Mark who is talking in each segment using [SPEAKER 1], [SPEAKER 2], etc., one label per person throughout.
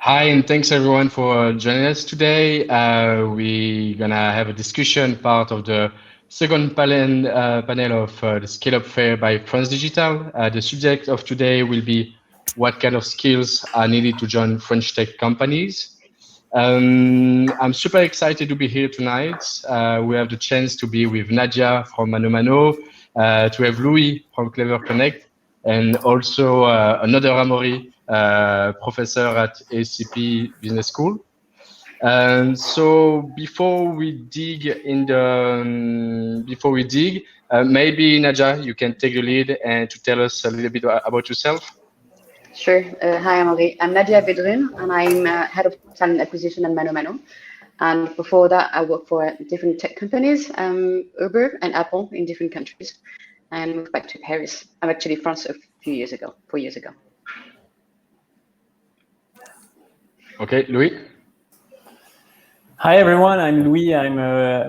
[SPEAKER 1] Hi, and thanks everyone for joining us today. We're gonna have a discussion part of the second panel of the Scale Up Fair by France Digital. The subject of today will be what kind of skills are needed to join French tech companies. I'm super excited to be here tonight. We have the chance to be with Nadia from ManoMano, to have Louis from Cofounder Connect, and also another Amaury, professor at ESCP Business School. So before we dig, maybe Nadia, you can take the lead and to tell us a little bit about yourself.
[SPEAKER 2] Sure. Hi, Amaury. I'm Nadia Vedrunes, and I'm head of talent acquisition at ManoMano. And before that, I worked for different tech companies, Uber and Apple in different countries, and moved back to Paris. I'm actually France a few years ago, 4 years ago.
[SPEAKER 1] Okay, Louis.
[SPEAKER 3] Hi everyone, I'm Louis. I'm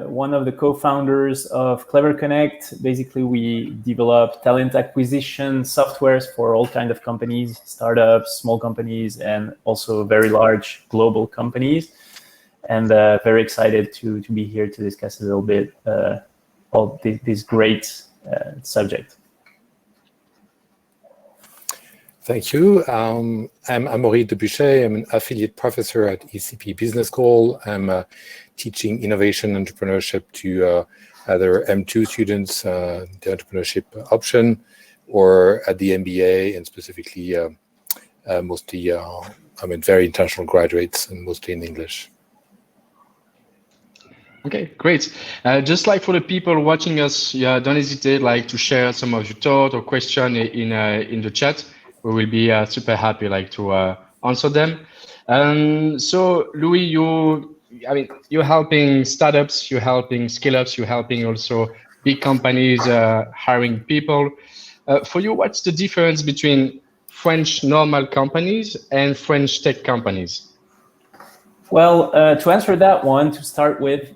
[SPEAKER 3] one of the co-founders of Cofounder Connect. Basically, we develop talent acquisition softwares for all kinds of companies, startups, small companies, and also very large global companies. And very excited to be here to discuss a little bit all this great subject.
[SPEAKER 4] Thank you. I'm Amaury de Buchet. I'm an affiliate professor at ESCP Business School. I'm teaching innovation entrepreneurship to either M2 students, the entrepreneurship option, or at the MBA, and specifically mostly, very international graduates and mostly in English.
[SPEAKER 1] Okay, great. Just like for the people watching us, don't hesitate to share some of your thoughts or question in the chat. We will be super happy to answer them. So Louis, you're helping startups, you're helping scale-ups, you're helping also big companies hiring people. For you, what's the difference between French normal companies and French tech companies?
[SPEAKER 3] Well, to answer that one, to start with,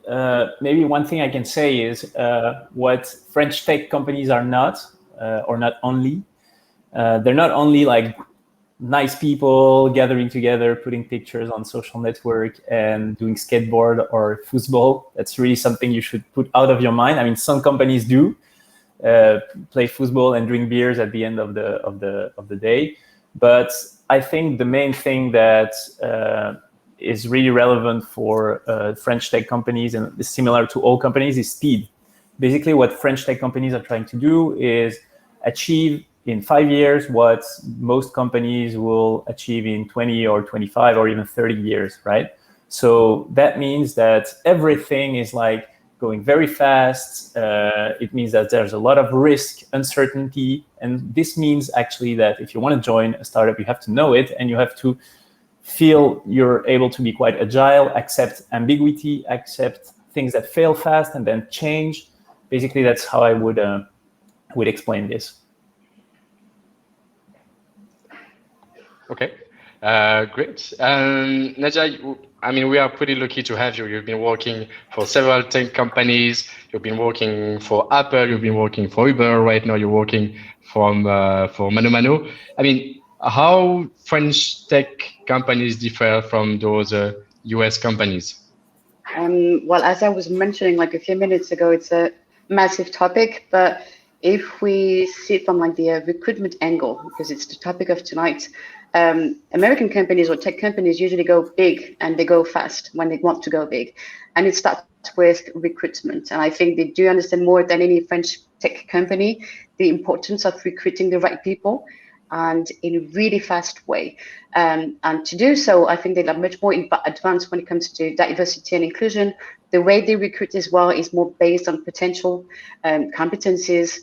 [SPEAKER 3] maybe one thing I can say is what French tech companies are not, or not only. They're not only like nice people gathering together, putting pictures on social network and doing skateboard or football. That's really something you should put out of your mind. I mean, some companies do play football and drink beers at the end of the day. But I think the main thing that is really relevant for French tech companies and is similar to all companies is speed. Basically, what French tech companies are trying to do is achieve in 5 years what most companies will achieve in 20 or 25 or even 30 years, right? So that means that everything is like going very fast. It means that there's a lot of risk, uncertainty. And this means actually that if you want to join a startup, you have to know it and you have to feel you're able to be quite agile, accept ambiguity, accept things that fail fast and then change. Basically, that's how I would explain this.
[SPEAKER 1] Okay, great. Nadia, we are pretty lucky to have you. You've been working for several tech companies. You've been working for Apple. You've been working for Uber. Right now, you're working for ManoMano. How French tech companies differ from those US companies?
[SPEAKER 2] Well, as I was mentioning a few minutes ago, it's a massive topic, but if we see it from the recruitment angle, because it's the topic of tonight, American companies or tech companies usually go big and they go fast when they want to go big. And it starts with recruitment. And I think they do understand more than any French tech company the importance of recruiting the right people and in a really fast way. And to do so, I think they are much more advanced when it comes to diversity and inclusion. The way they recruit as well is more based on potential competencies,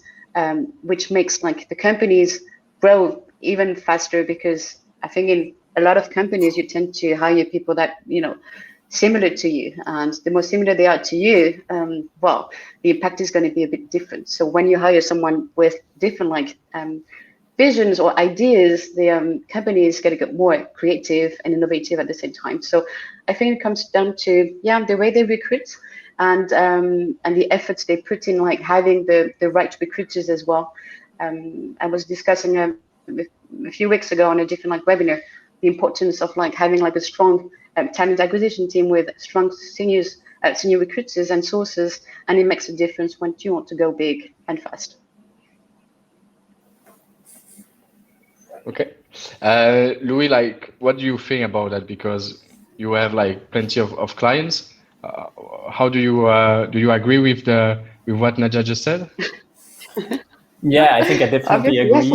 [SPEAKER 2] which makes the companies grow even faster, because I think in a lot of companies, you tend to hire people that, similar to you. And the more similar they are to you, well, the impact is going to be a bit different. So when you hire someone with different visions or ideas, the company is going to get more creative and innovative at the same time. So I think it comes down to, the way they recruit and the efforts they put in, having the right recruiters as well. I was discussing a few weeks ago on a different webinar the importance of like having like a strong talent acquisition team with strong senior recruiters and sources, and it makes a difference when you want to go big and fast.
[SPEAKER 1] Okay. Louis, like, what do you think about that? Because you have like plenty of clients. How do you agree with what Nadia just said?
[SPEAKER 3] Yeah, I think I definitely agree.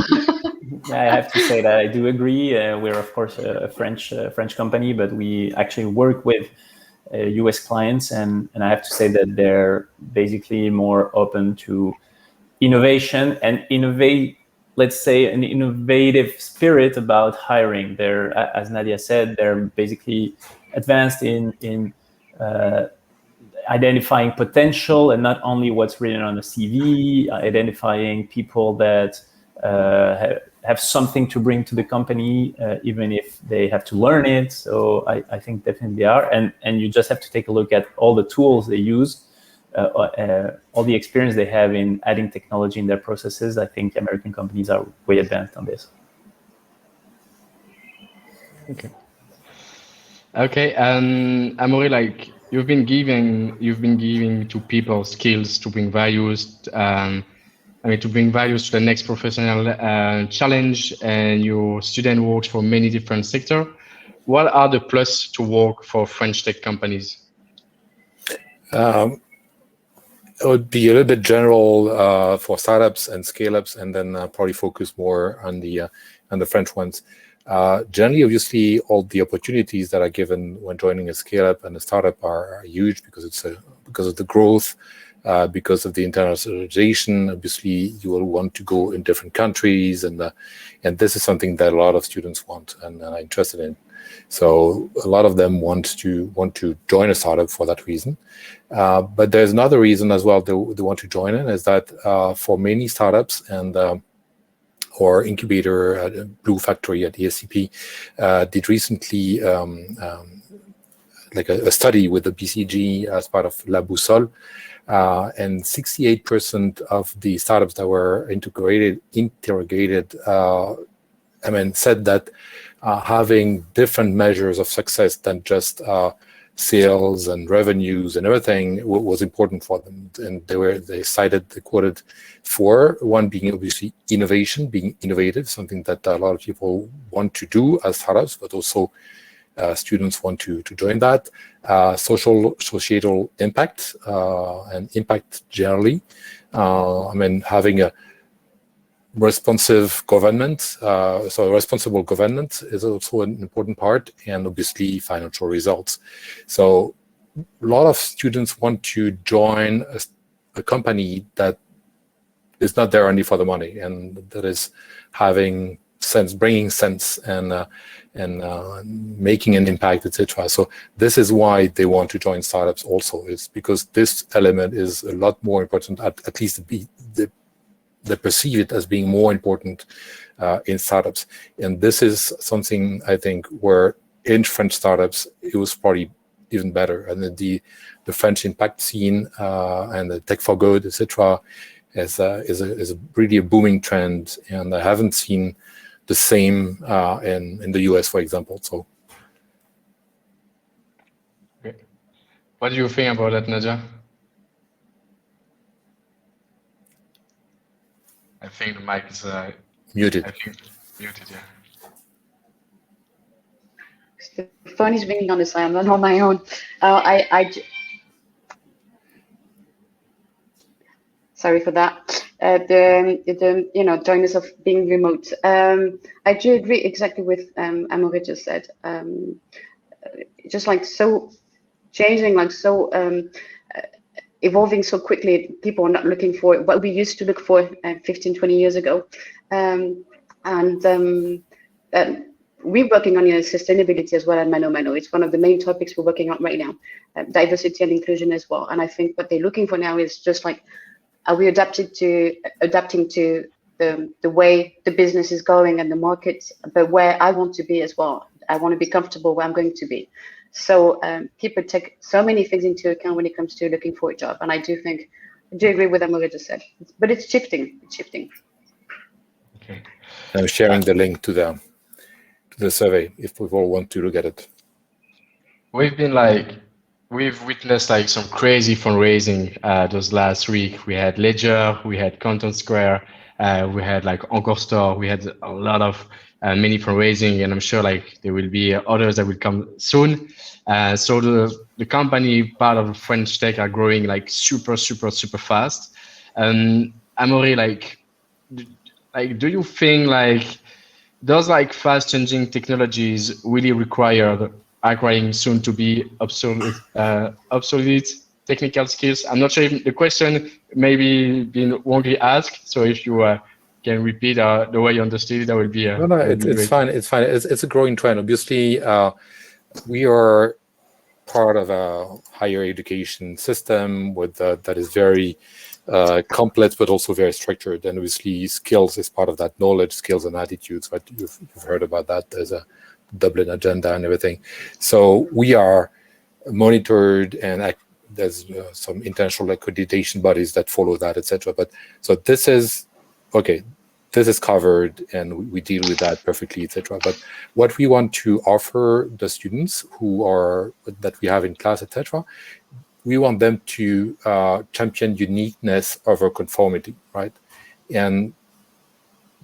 [SPEAKER 2] Yes.
[SPEAKER 3] I have to say that I do agree. We're of course a French company, but we actually work with US clients, and I have to say that they're basically more open to innovation and let's say an innovative spirit about hiring. They're, as Nadia said, they're basically advanced in identifying potential and not only what's written on the CV, identifying people that have something to bring to the company, even if they have to learn it. So I think definitely they are. And you just have to take a look at all the tools they use, all the experience they have in adding technology in their processes. I think American companies are way advanced on this.
[SPEAKER 1] Okay. Okay, and Amaury, like you've been giving to people skills to bring values. To bring values to the next professional challenge, and your student works for many different sectors. What are the plus to work for French tech companies?
[SPEAKER 4] It would be a little bit general for startups and scale-ups, and then probably focus more on the French ones. Generally, obviously, all the opportunities that are given when joining a scale-up and a startup are huge because because of the growth, because of the internationalization. Obviously, you will want to go in different countries, and this is something that a lot of students want and are interested in. So a lot of them want to join a startup for that reason. But there's another reason as well they want to join in, is that for many startups and or incubator at Blue Factory at ESCP did recently like a study with the BCG as part of La Boussole, and 68% of the startups that were interrogated said that having different measures of success than just sales and revenues and everything was important for them. And they quoted four: one being obviously innovation, being innovative, something that a lot of people want to do as startups, but also students want to join that. Societal impact and impact generally. Having a responsive government, so responsible government is also an important part, and obviously financial results. So a lot of students want to join a company that is not there only for the money, and that is having sense, bringing sense, and making an impact, etc. So this is why they want to join startups also, is because this element is a lot more important, at least they perceive it as being more important in startups. And this is something I think where in French startups, it was probably even better. And the French impact scene and the tech for good, etc., is really a booming trend. And I haven't seen the same in the US, for example. So,
[SPEAKER 1] okay. What do you think about that, Nadia? I think the mic is
[SPEAKER 4] muted.
[SPEAKER 1] I think muted, yeah.
[SPEAKER 2] The phone is ringing on the side. I'm not on my own. Sorry for that. The joyness of being remote. I do agree exactly with Amaury just said. Just like so changing, like so evolving so quickly. People are not looking for what we used to look for 15, 20 years ago. We're working on sustainability as well at ManoMano. It's one of the main topics we're working on right now. Diversity and inclusion as well. And I think what they're looking for now is just like, are we adapting to the way the business is going and the market, but where I want to be as well. I want to be comfortable where I'm going to be. So people take so many things into account when it comes to looking for a job. And I do agree with what Amaury just said, but it's shifting.
[SPEAKER 1] Okay.
[SPEAKER 4] I'm sharing the link to the survey if we all want to look at it.
[SPEAKER 1] We've witnessed like some crazy fundraising those last week. We had Ledger, we had Content Square, we had like Encore Store, we had a lot of mini fundraising, and I'm sure like there will be others that will come soon. So the company part of French Tech are growing like super fast. Amaury, do you think like those like fast changing technologies really requiring soon to be obsolete technical skills? I'm not sure if the question maybe been wrongly asked. So if you can repeat the way you understood it, that would be
[SPEAKER 4] no, it's fine. It's fine. It's a growing trend. Obviously, we are part of a higher education system with that is very complex, but also very structured. And obviously, skills is part of that knowledge, skills and attitudes. But you've heard about that. There's a Dublin agenda and everything. So we are monitored, and there's some international accreditation bodies that follow that, etc. But so this is okay. This is covered, and we deal with that perfectly, etc. But what we want to offer the students that we have in class, etc., we want them to champion uniqueness over conformity, right? And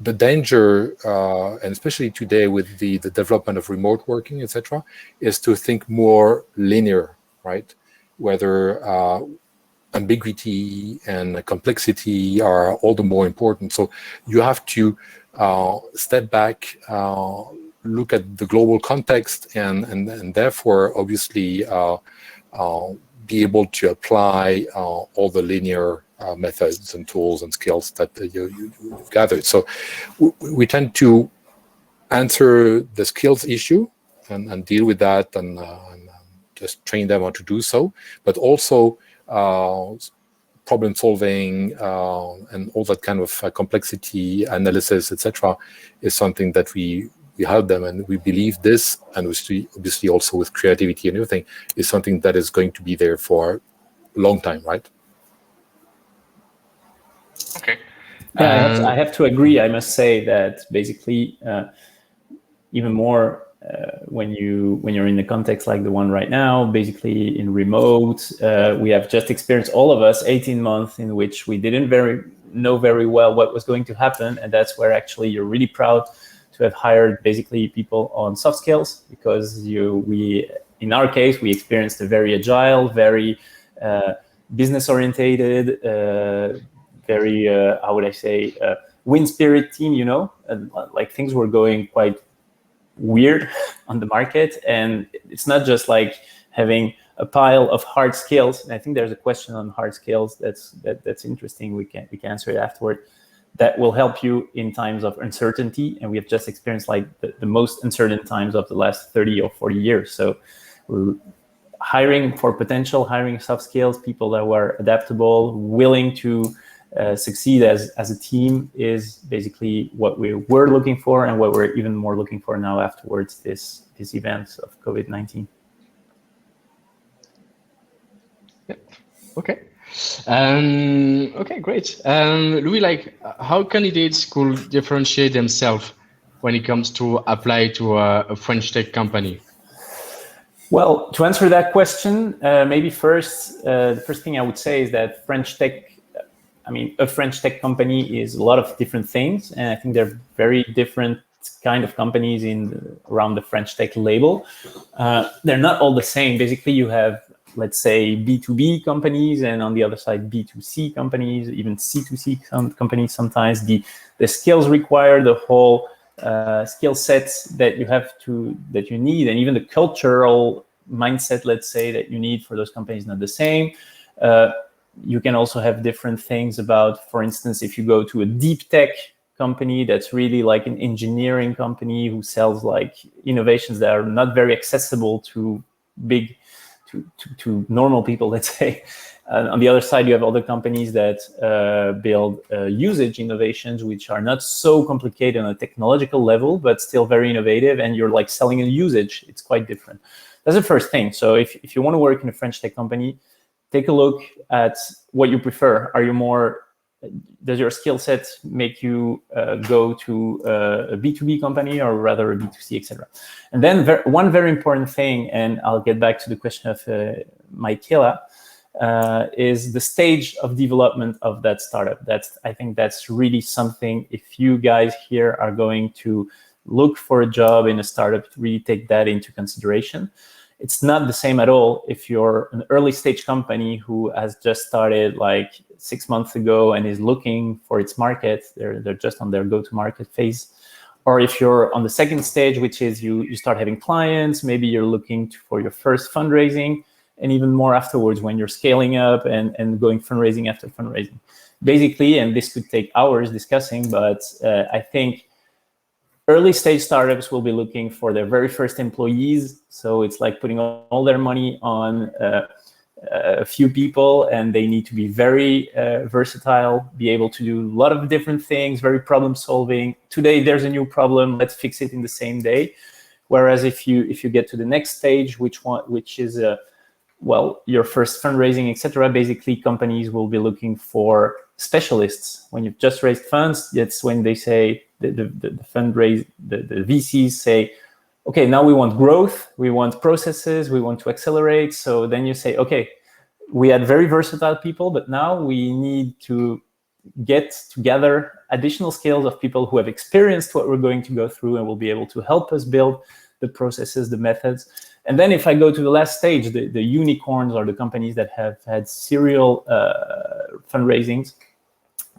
[SPEAKER 4] the danger, and especially today with the development of remote working, etc., is to think more linear, right? Whether ambiguity and complexity are all the more important. So you have to step back, look at the global context, and therefore, obviously, be able to apply all the linear methods and tools and skills that you've gathered. So we tend to answer the skills issue and deal with that and just train them how to do so, but also problem solving and all that kind of complexity analysis, etc., is something that we help them, and we believe this, and obviously also with creativity and everything, is something that is going to be there for a long time, right?
[SPEAKER 1] Okay.
[SPEAKER 3] Yeah, I have to agree. I must say that basically, even more when you're in a context like the one right now, basically in remote, we have just experienced, all of us, 18 months in which we didn't know very well what was going to happen, and that's where actually you're really proud to have hired basically people on soft skills, because in our case, we experienced a very agile, very business orientated, very how would I say, win spirit team, and like things were going quite weird on the market. And it's not just like having a pile of hard skills. And I think there's a question on hard skills that's interesting. We can answer it afterward. That will help you in times of uncertainty. And we have just experienced like the most uncertain times of the last 30 or 40 years. So we're hiring soft skills, people that were adaptable, willing to succeed as a team, is basically what we were looking for, and what we're even more looking for now afterwards this event of COVID-19.
[SPEAKER 1] Yeah. Okay. Okay, great. Louis, how candidates could differentiate themselves when it comes to apply to a French tech company?
[SPEAKER 3] Well, to answer that question, maybe first, the first thing I would say is that a French tech company is a lot of different things, and I think they're very different kind of companies around the French tech label. They're not all the same. Basically, you have, let's say, B2B companies, and on the other side, B2C companies, even C2C companies. Sometimes the skills required, the whole skill sets that you need, and even the cultural mindset, let's say, that you need for those companies, not the same. You can also have different things about, for instance, if you go to a deep tech company that's really like an engineering company who sells like innovations that are not very accessible to normal people, let's say. On the other side, you have other companies that build usage innovations, which are not so complicated on a technological level, but still very innovative, and you're like selling a usage. It's quite different. That's the first thing. So if you want to work in a French tech company, take a look at what you prefer. Are you more does your skill set make you go to a B2B company or rather a B2C, etc.? And then one very important thing, and I'll get back to the question of Michaela, is the stage of development of that startup. I think that's really something, if you guys here are going to look for a job in a startup, really take that into consideration. It's not the same at all if you're an early stage company who has just started like 6 months ago and is looking for its market. They're just on their go-to-market phase. Or if you're on the second stage, which is you start having clients, maybe you're looking for your first fundraising, and even more afterwards when you're scaling up and going fundraising after fundraising. Basically, and this could take hours discussing, but I think early stage startups will be looking for their very first employees. So it's like putting all their money on a few people, and they need to be very versatile, be able to do a lot of different things, very problem solving. Today, there's a new problem, let's fix it in the same day. Whereas if you get to the next stage, which is well, your first fundraising, etc., basically companies will be looking for specialists. When you've just raised funds, that's when they say, the VCs say, okay, now we want growth, we want processes, we want to accelerate. So then you say, okay, we had very versatile people, but now we need to get together additional skills of people who have experienced what we're going to go through and will be able to help us build the processes, the methods. And then if I go to the last stage, the unicorns are the companies that have had serial fundraisings.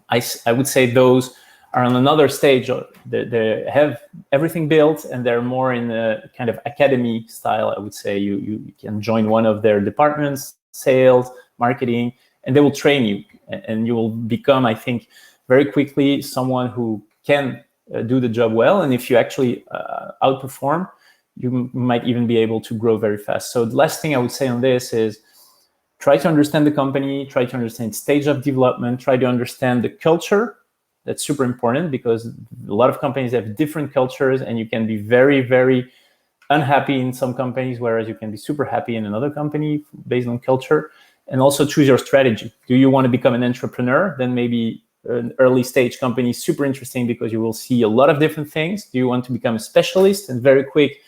[SPEAKER 3] I would say those are on another stage. They have everything built and they're more in a kind of academy style, I would say. You can join one of their departments, sales, marketing, and they will train you. And you will become, I think, very quickly someone who can do the job well. And if you actually outperform, you might even be able to grow very fast. So the last thing I would say on this is try to understand the company, try to understand stage of development, try to understand the culture. That's super important because a lot of companies have different cultures and you can be very, very unhappy in some companies, whereas you can be super happy in another company based on culture. And also choose your strategy. Do you want to become an entrepreneur? Then maybe an early stage company is super interesting because you will see a lot of different things. Do you want to become a specialist and very quick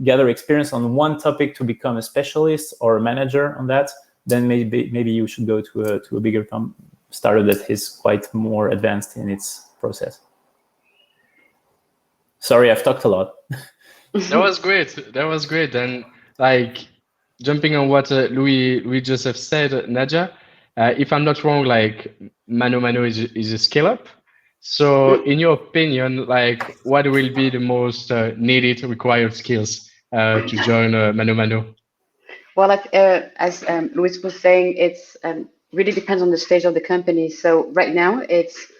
[SPEAKER 3] gather experience on one topic to become a specialist or a manager on that? Then maybe you should go to a bigger startup that is quite more advanced in its process. Sorry, I've talked a lot.
[SPEAKER 1] That was great. That was great. And like jumping on what Louis Joseph said, Nadia, if I'm not wrong, like ManoMano is a scale up. So in your opinion, like what will be the most needed required skills to join ManoMano?
[SPEAKER 2] Well, as Louis was saying, it's really depends on the stage of the company. So right now it's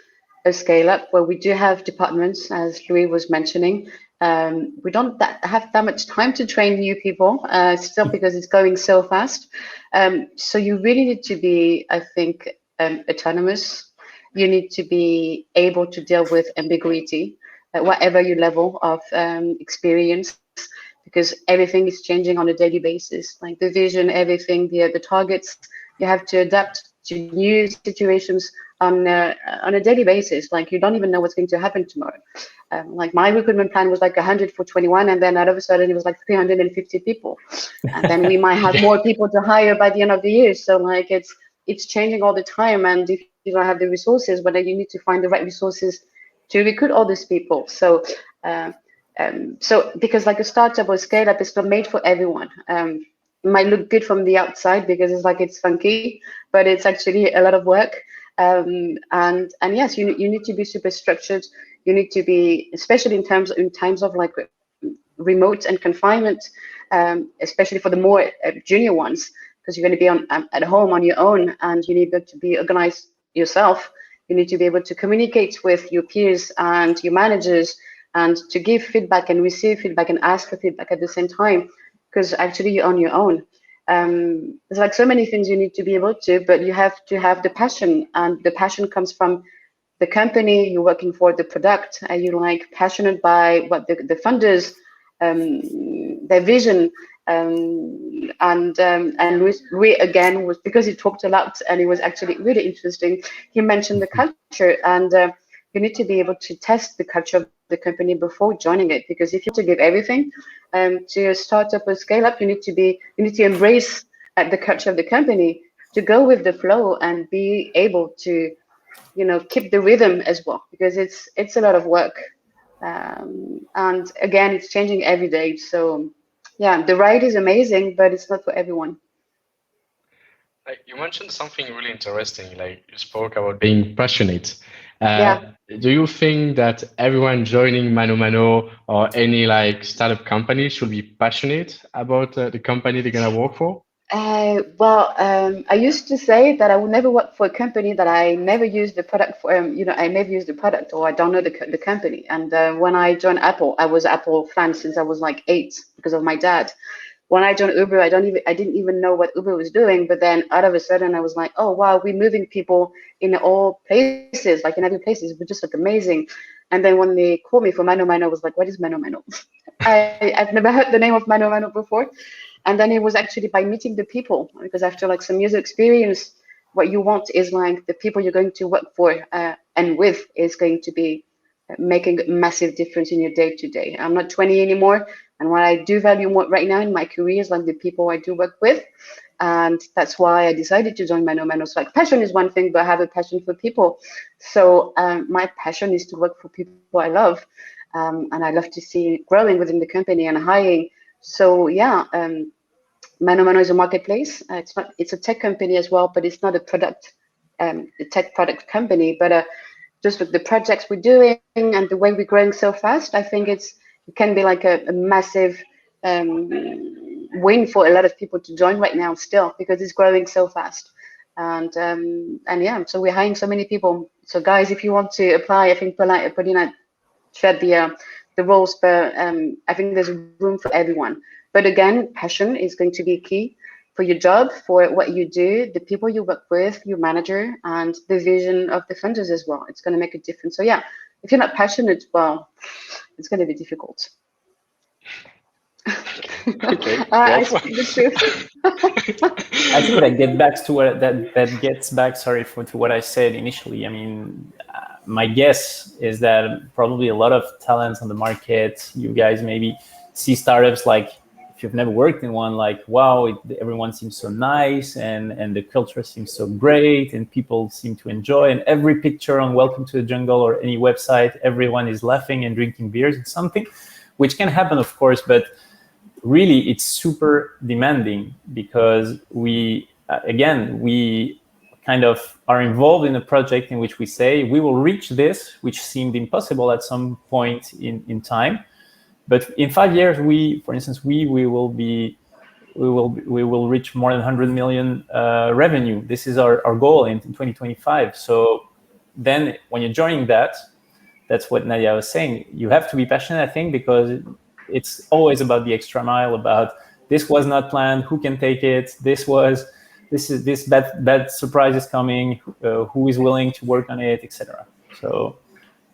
[SPEAKER 2] a scale up where we do have departments, as Louis was mentioning. We don't have that much time to train new people still because it's going so fast. So you really need to be, I think, autonomous. You need to be able to deal with ambiguity at whatever your level of experience, because everything is changing on a daily basis. Like the vision, everything, the targets, you have to adapt to new situations on a daily basis. Like you don't even know what's going to happen tomorrow. Like my recruitment plan was like 100 for 21, and then all of a sudden it was like 350 people, and then we might have more people to hire by the end of the year. So like it's changing all the time, and if you don't have the resources, but then you need to find the right resources to recruit all these people. So because like a startup or scale up is not made for everyone. It might look good from the outside because it's funky, but it's actually a lot of work. And yes, you need to be super structured. You need to be, especially in times of like remote and confinement, especially for the more junior ones, because you're going to be at home on your own, and you need to be organized yourself. You need to be able to communicate with your peers and your managers, and to give feedback and receive feedback and ask for feedback at the same time, because actually you're on your own. There's like so many things you need to be able to, but you have to have the passion, and the passion comes from the company you're working for, the product. Are you like passionate by what the funders, their vision, And Louis again was, because he talked a lot and it was actually really interesting. He mentioned the culture, and you need to be able to test the culture of the company before joining it, because if you want to give everything to a startup or scale up, you need to embrace the culture of the company, to go with the flow and be able to, keep the rhythm as well, because it's a lot of work. And again, it's changing every day. So yeah, the ride is amazing, but it's not for everyone.
[SPEAKER 1] You mentioned something really interesting, like you spoke about being passionate.
[SPEAKER 2] Yeah.
[SPEAKER 1] Do you think that everyone joining ManoMano or any like startup company should be passionate about the company they're gonna work for?
[SPEAKER 2] I used to say that I would never work for a company that I never use the product for. I never use the product, or I don't know the company. And when I joined Apple, I was Apple fan since I was like 8 because of my dad. When I joined Uber, I didn't even know what Uber was doing. But then out of a sudden, I was like, oh wow, we're moving people in all places, like in every places. We're just like amazing. And then when they called me for ManoMano, I was like, what is ManoMano? I've never heard the name of ManoMano before. And then it was actually by meeting the people, because after like some years of experience, what you want is like the people you're going to work for and with is going to be making a massive difference in your day to day. I'm not 20 anymore. And what I do value more right now in my career is like the people I do work with. And that's why I decided to join ManoMano. So like passion is one thing, but I have a passion for people. So my passion is to work for people I love. And I love to see growing within the company and hiring. So yeah, ManoMano is a marketplace. It's a tech company as well, but it's not a product, a tech product company. But just with the projects we're doing and the way we're growing so fast, I think it can be like a massive win for a lot of people to join right now still, because it's growing so fast. And yeah, so we're hiring so many people. So guys, if you want to apply, I think Paulina shared the roles, but I think there's room for everyone. But again, passion is going to be key for your job, for what you do, the people you work with, your manager, and the vision of the funders as well. It's going to make a difference. So yeah, if you're not passionate, well, it's going to be difficult.
[SPEAKER 1] Okay.
[SPEAKER 2] I speak the truth.
[SPEAKER 3] I think that gets back to what that gets back. Sorry to what I said initially. I mean, my guess is that probably a lot of talents on the market. You guys maybe see startups like, if you've never worked in one, like, wow, everyone seems so nice and the culture seems so great and people seem to enjoy. And every picture on Welcome to the Jungle or any website, everyone is laughing and drinking beers. It's something which can happen, of course, but really it's super demanding, because we kind of are involved in a project in which we say we will reach this, which seemed impossible at some point in time. But in 5 years, for instance, we will reach more than 100 million revenue. This is our goal in 2025. So then when you're joining that's what Nadia was saying. You have to be passionate, I think, because it's always about the extra mile, about this was not planned, who can take it, this bad surprise is coming, who is willing to work on it, etc. So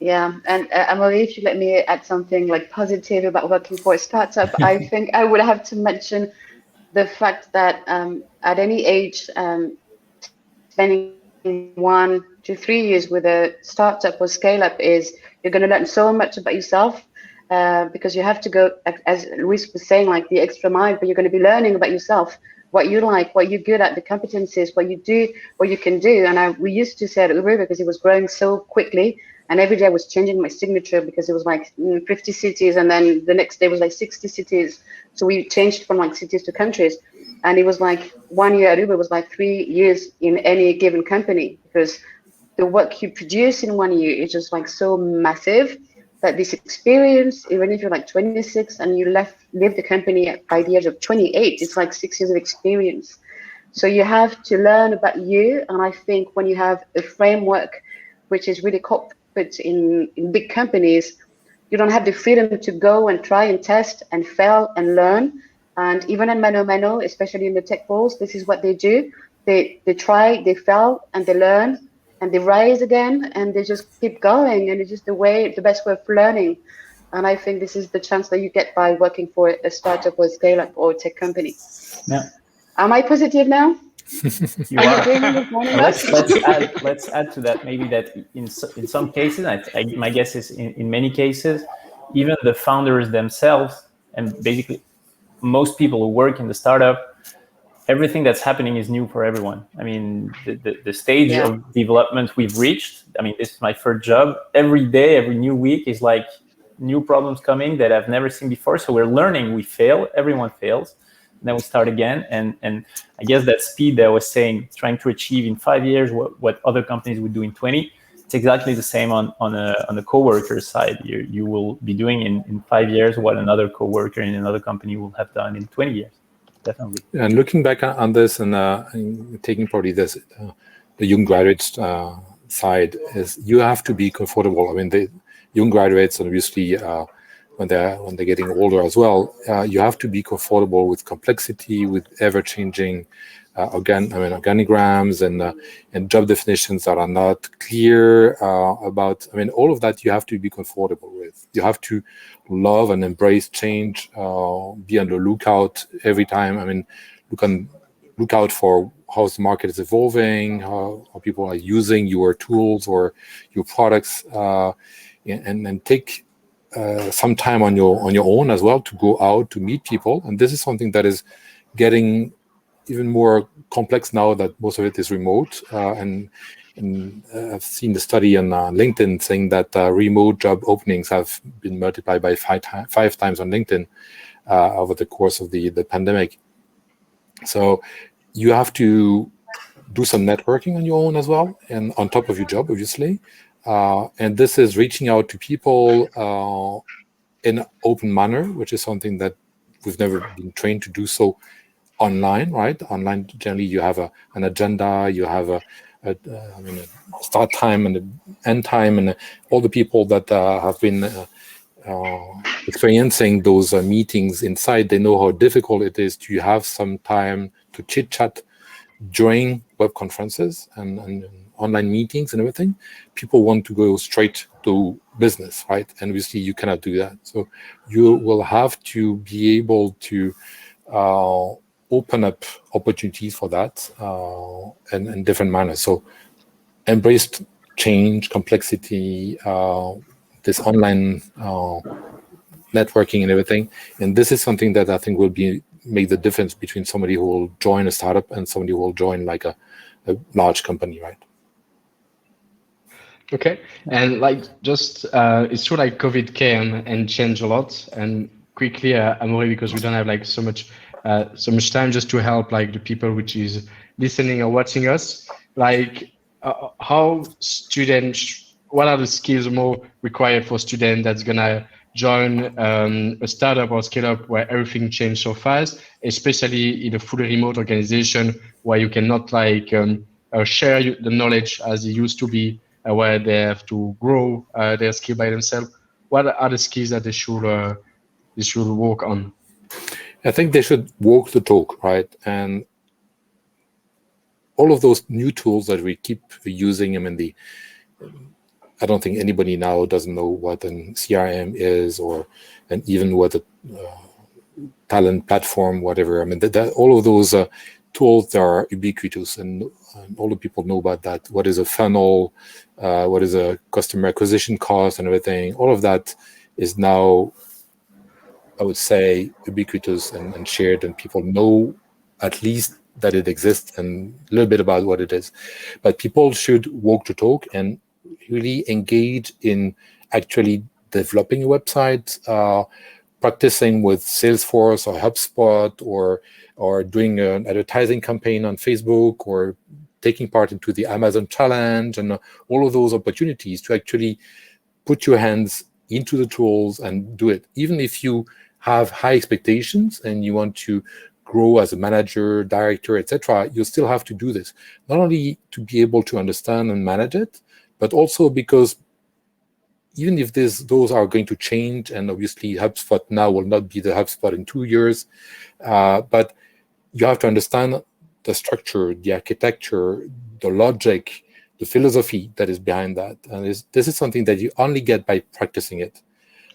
[SPEAKER 2] yeah, and Amaury, if you let me add something like positive about working for a startup, I think I would have to mention the fact that at any age, spending 1 to 3 years with a startup or scale up you're going to learn so much about yourself, because you have to go, as Luis was saying, like the extra mile, but you're going to be learning about yourself, what you like, what you're good at, the competencies, what you do, what you can do. And we used to say at Uber, because it was growing so quickly, and every day I was changing my signature, because it was like 50 cities, and then the next day was like 60 cities. So we changed from like cities to countries. And it was like 1 year at Uber was like 3 years in any given company, because the work you produce in 1 year is just like so massive that this experience, even if you're like 26 and you leave the company by the age of 28, it's like 6 years of experience. So you have to learn about you. And I think when you have a framework, which is really corporate in big companies, you don't have the freedom to go and try and test and fail and learn. And even in ManoMano, especially in the tech roles, this is what they do. They try, they fail, and they learn, and they rise again, and they just keep going. And it's just the best way of learning. And I think this is the chance that you get by working for a startup or scale-up or tech company.
[SPEAKER 3] Yeah.
[SPEAKER 2] Am I positive now?
[SPEAKER 3] You are.
[SPEAKER 2] Agreeing with one
[SPEAKER 3] Let's add to that maybe that in some cases, my guess is in many cases, even the founders themselves, and basically most people who work in the startup, everything that's happening is new for everyone. I mean, the stage of development we've reached, I mean, this is my first job. Every day, every new week is like new problems coming that I've never seen before. So we're learning, we fail, everyone fails. And then we start again. And I guess that speed that I was saying, trying to achieve in 5 years what other companies would do in 20, it's exactly the same on the coworker side. You will be doing in 5 years what another coworker in another company will have done in 20 years. Definitely.
[SPEAKER 4] And looking back on this and taking probably this, the young graduates side is you have to be comfortable. I mean, the young graduates, obviously, when they're getting older as well, you have to be comfortable with complexity, with ever-changing organigrams and job definitions that are not clear about. I mean, all of that you have to be comfortable with. You have to love and embrace change. Be on the lookout every time. I mean, look out for how the market is evolving, how people are using your tools or your products, and take some time on your own as well to go out to meet people. And this is something that is getting even more complex now that most of it is remote. And I've seen the study on LinkedIn saying that remote job openings have been multiplied by five times on LinkedIn over the course of the pandemic. So you have to do some networking on your own as well, and on top of your job, obviously. And this is reaching out to people in an open manner, which is something that we've never been trained to do so online, right? Online, generally, you have an agenda, you have a start time and an end time, and all the people that have been experiencing those meetings inside, they know how difficult it is to have some time to chit-chat during web conferences and online meetings and everything. People want to go straight to business, right? And obviously you cannot do that. So you will have to be able to open up opportunities for that in different manners. So embrace change, complexity, this online networking and everything. And this is something that I think will make the difference between somebody who will join a startup and somebody who will join like a large company, right?
[SPEAKER 1] Okay, and like just it's true, like COVID came and changed a lot, and quickly, Amaury, because we don't have like so much time, just to help like the people which is listening or watching us, like how students, what are the skills more required for student that's gonna join a startup or scale up where everything changed so fast, especially in a fully remote organization where you cannot like share the knowledge as it used to be, where they have to grow their skill by themselves. What are the skills that they should work on?
[SPEAKER 4] I think they should walk the talk, right? And all of those new tools that we keep using, I mean, I don't think anybody now doesn't know what an CRM is, and even what a talent platform, whatever. I mean, all of those tools are ubiquitous, and all the people know about that. What is a funnel? What is a customer acquisition cost and everything? All of that is now, I would say, ubiquitous and shared, and people know at least that it exists and a little bit about what it is. But people should walk the talk and really engage in actually developing a website, practicing with Salesforce or HubSpot, or doing an advertising campaign on Facebook, or taking part into the Amazon challenge, and all of those opportunities to actually put your hands into the tools and do it. Even if you have high expectations and you want to grow as a manager, director, etc., you still have to do this. Not only to be able to understand and manage it, but also because even if those are going to change, and obviously HubSpot now will not be the HubSpot in 2 years, but you have to understand the structure, the architecture, the logic, the philosophy that is behind that. And this is something that you only get by practicing it.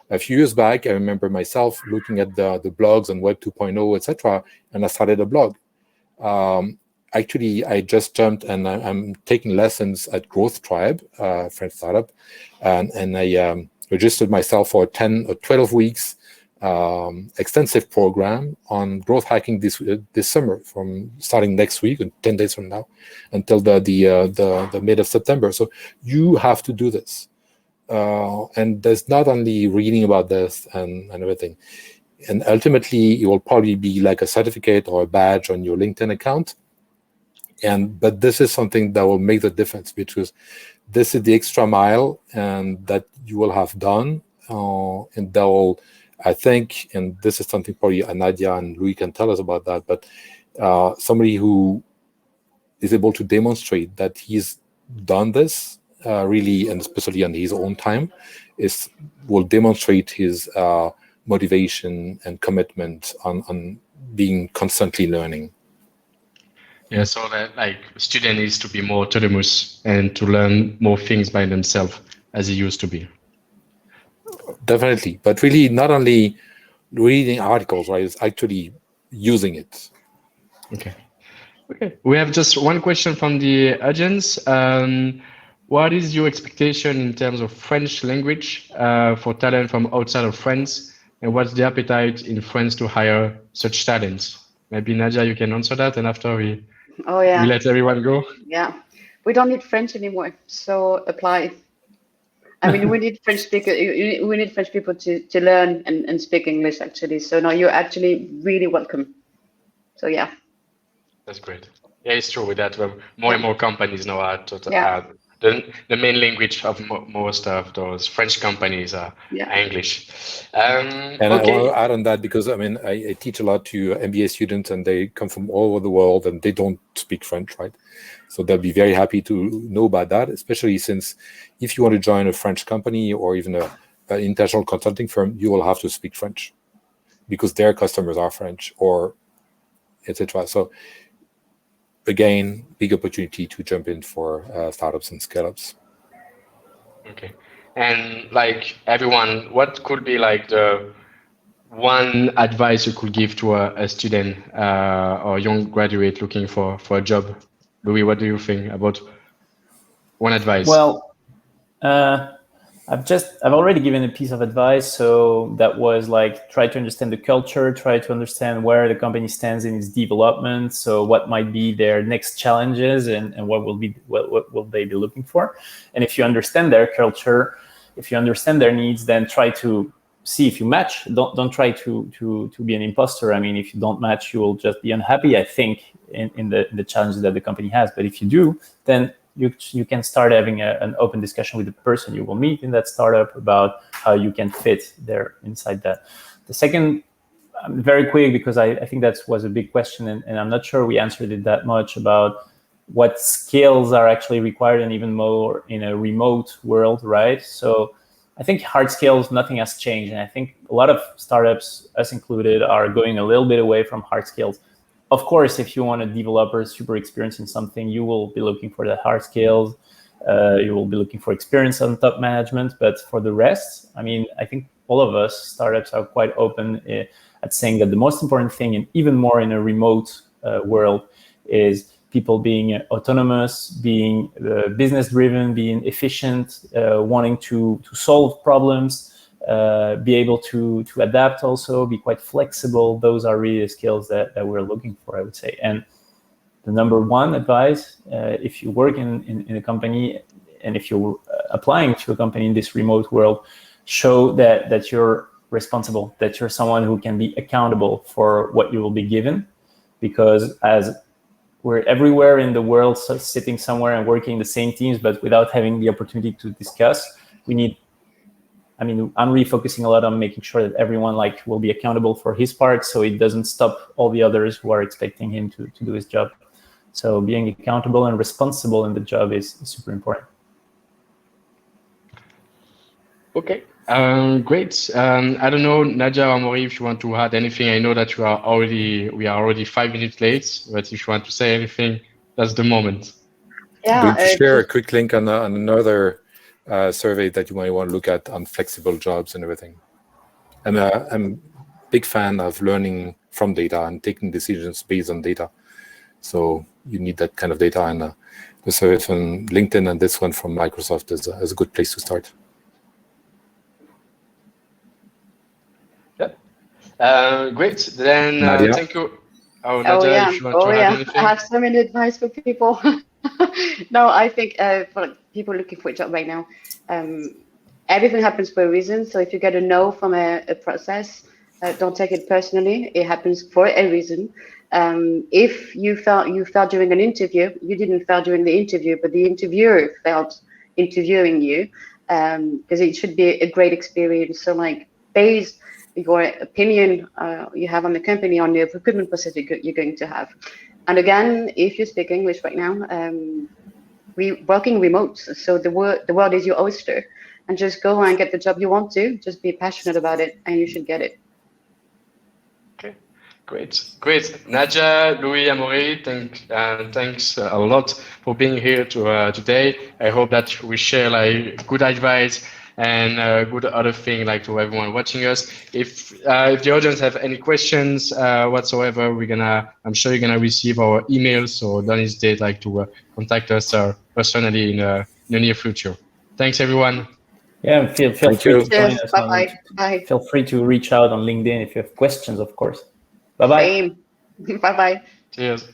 [SPEAKER 4] a few years back, I remember myself looking at the blogs on Web 2.0, etc., and I started a blog. Actually, I just jumped and I'm taking lessons at Growth Tribe, French startup, and I registered myself for a 10 or 12 weeks extensive program on growth hacking this summer, from starting next week and 10 days from now until the mid of September. So you have to do this, and there's not only reading about this and everything, and ultimately it will probably be like a certificate or a badge on your LinkedIn account. But this is something that will make the difference, because this is the extra mile and that you will have done, and that will, I think, and this is something probably Nadia and Louis can tell us about that, but somebody who is able to demonstrate that he's done this really, and especially on his own time, will demonstrate his motivation and commitment on being constantly learning.
[SPEAKER 1] Yeah, so that like student needs to be more autonomous and to learn more things by themselves as he used to be.
[SPEAKER 4] Definitely, but really not only reading articles, right? It's actually using it.
[SPEAKER 1] Okay. We have just one question from the audience. What is your expectation in terms of French language for talent from outside of France, and what's the appetite in France to hire such talents? Maybe Nadia, you can answer that, and after we let everyone go.
[SPEAKER 2] Yeah, we don't need French anymore, so apply. I mean, we need French speakers. We need French people to learn and speak English, actually. So no, you're actually really welcome. So yeah.
[SPEAKER 1] That's great. Yeah, it's true with that. More and more companies now are the main language of most of those French companies are English.
[SPEAKER 4] And I want to add on that, because I mean, I teach a lot to MBA students, and they come from all over the world, and they don't speak French, right? So they'll be very happy to know about that, especially since if you want to join a French company or even an international consulting firm, you will have to speak French because their customers are French, or etc. So again, big opportunity to jump in for startups and scale-ups.
[SPEAKER 1] Okay. And like everyone, what could be like the one advice you could give to a student or young graduate looking for a job? Louis, what do you think about one advice?
[SPEAKER 3] Well, I've already given a piece of advice. So that was like, try to understand the culture, try to understand where the company stands in its development. So what might be their next challenges, and what will they be looking for? And if you understand their culture, if you understand their needs, then try to see if you match. Don't try to be an imposter. I mean, if you don't match, you will just be unhappy, I think, in the challenges that the company has. But if you do, then you can start having an open discussion with the person you will meet in that startup about how you can fit there inside that. The second, very quick, because I think that was a big question, and I'm not sure we answered it that much, about what skills are actually required, and even more in a remote world, right? So I think hard skills, nothing has changed. And I think a lot of startups, us included, are going a little bit away from hard skills. Of course, if you want a developer super experienced in something, you will be looking for the hard skills. You will be looking for experience on top management. But for the rest, I mean, I think all of us startups are quite open at saying that the most important thing, and even more in a remote world, is people being autonomous, being business-driven, being efficient, wanting to solve problems, be able to adapt, also be quite flexible. Those are really the skills that we're looking for, I would say. And the number one advice, if you work in a company, and if you're applying to a company in this remote world, show that you're responsible, that you're someone who can be accountable for what you will be given. Because as we're everywhere in the world, so sitting somewhere and working the same teams, but without having the opportunity to discuss, I'm really focusing a lot on making sure that everyone will be accountable for his part, so it doesn't stop all the others who are expecting him to do his job. So being accountable and responsible in the job is super important.
[SPEAKER 1] Okay, great. I don't know, Nadia or Amaury, if you want to add anything. I know that we are already 5 minutes late, but if you want to say anything, that's the moment.
[SPEAKER 2] Yeah.
[SPEAKER 4] Going to share a quick link on another survey that you might want to look at on flexible jobs and everything. I'm a big fan of learning from data and taking decisions based on data. So you need that kind of data, and the service on LinkedIn and this one from Microsoft is a good place to start.
[SPEAKER 1] Great. Then
[SPEAKER 4] Nadia?
[SPEAKER 1] thank you. Oh, Nadia, if you want to add anything.
[SPEAKER 2] I have so many advice for people. No, I think for people looking for a job right now, everything happens for a reason. So if you get a no from a process, don't take it personally. It happens for a reason. If you felt during an interview, you didn't fail during the interview, but the interviewer failed interviewing you, because it should be a great experience. So like, base your opinion you have on the company, on the recruitment process you're going to have. And again, if you speak English right now, we're working remote, so the world is your oyster, and just go and get the job you want to. Just be passionate about it, and you should get it.
[SPEAKER 1] Okay, great. Nadia, Louis, Amaury, thanks a lot for being here today. I hope that we share like good advice and good other thing like to everyone watching us. If the audience have any questions whatsoever, I'm sure you're gonna receive our emails. So don't hesitate like to contact us personally in the near future. Thanks everyone.
[SPEAKER 3] Yeah, feel free to join us.
[SPEAKER 2] Bye.
[SPEAKER 3] Feel free to reach out on LinkedIn if you have questions, of course. Bye-bye.
[SPEAKER 2] Same. Bye-bye.
[SPEAKER 1] Cheers.